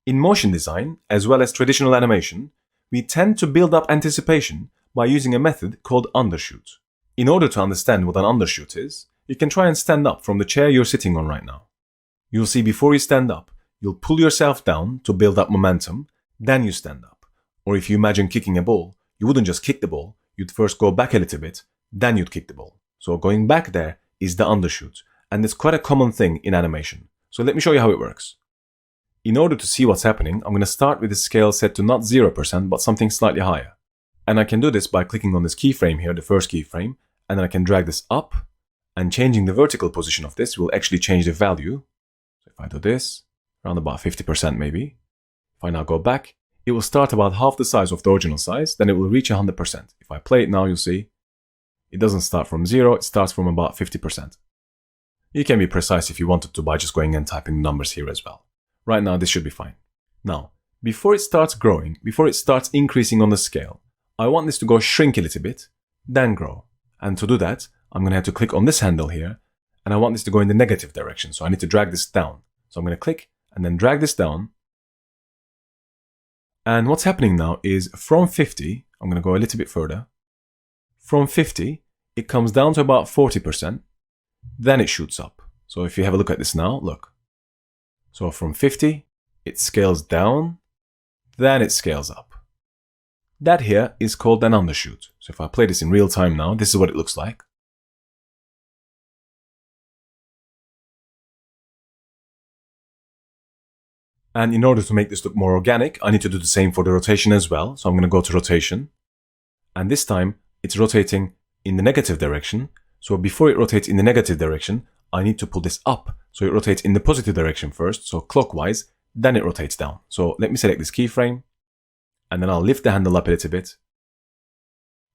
In motion design, as well as traditional animation, we tend to build up anticipation by using a method called undershoot. In order to understand what an undershoot is, you can try and stand up from the chair you're sitting on right now. You'll see before you stand up, you'll pull yourself down to build up momentum, then you stand up. Or if you imagine kicking a ball, you wouldn't just kick the ball, you'd first go back a little bit, then you'd kick the ball. So going back there is the undershoot, and it's quite a common thing in animation. So let me show you how it works. In order to see what's happening, I'm going to start with the scale set to not 0%, but something slightly higher. And I can do this by clicking on this keyframe here, the first keyframe, and then I can drag this up, and changing the vertical position of this will actually change the value. So if I do this, around about 50% maybe. If I now go back, it will start about half the size of the original size, then it will reach 100%. If I play it now, you'll see it doesn't start from 0, it starts from about 50%. You can be precise if you wanted to by just going and typing the numbers here as well. Right now, this should be fine. Now, before it starts growing, before it starts increasing on the scale, I want this to go shrink a little bit, then grow. And to do that, I'm going to have to click on this handle here, and I want this to go in the negative direction, so I need to drag this down. So I'm going to click and then drag this down. And what's happening now is from 50, I'm going to go a little bit further. From 50, it comes down to about 40%, then it shoots up. So if you have a look at this now, look. So from 50, it scales down, then it scales up. That here is called an undershoot. So if I play this in real time now, this is what it looks like. And in order to make this look more organic, I need to do the same for the rotation as well. So I'm going to go to rotation. And this time, it's rotating in the negative direction. So before it rotates in the negative direction, I need to pull this up. So it rotates in the positive direction first, so clockwise, then it rotates down. So let me select this keyframe, and then I'll lift the handle up a little bit.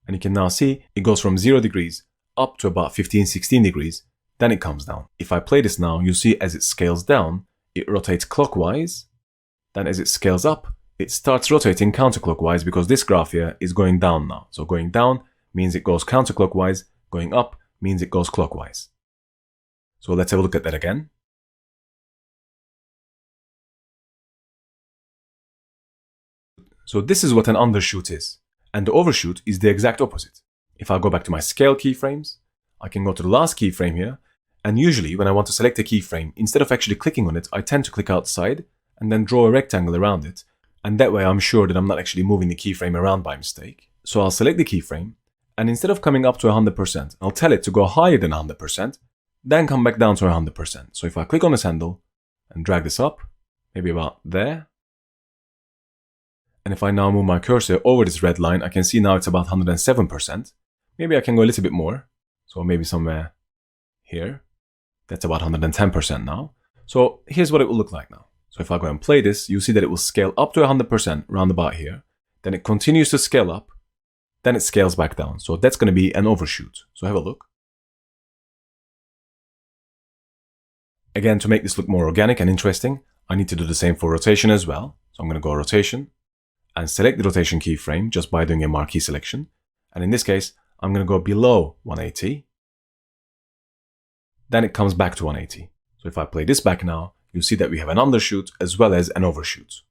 And you can now see it goes from 0 degrees up to about 15-16 degrees, then it comes down. If I play this now, you see as it scales down, it rotates clockwise. Then as it scales up, it starts rotating counterclockwise because this graph here is going down now. So going down means it goes counterclockwise, going up means it goes clockwise. So let's have a look at that again. So this is what an undershoot is. And the overshoot is the exact opposite. If I go back to my scale keyframes, I can go to the last keyframe here. And usually when I want to select a keyframe, instead of actually clicking on it, I tend to click outside and then draw a rectangle around it. And that way I'm sure that I'm not actually moving the keyframe around by mistake. So I'll select the keyframe, and instead of coming up to 100%, I'll tell it to go higher than 100%, then come back down to 100%. So if I click on this handle and drag this up, maybe about there. And if I now move my cursor over this red line, I can see now it's about 107%. Maybe I can go a little bit more. So maybe somewhere here. That's about 110% now. So here's what it will look like now. So if I go and play this, you see that it will scale up to 100% round about here. Then it continues to scale up. Then it scales back down. So that's going to be an overshoot. So have a look. Again, to make this look more organic and interesting, I need to do the same for rotation as well. So I'm going to go rotation and select the rotation keyframe just by doing a marquee selection. And in this case, I'm going to go below 180. Then it comes back to 180. So if I play this back now, you see that we have an undershoot as well as an overshoot.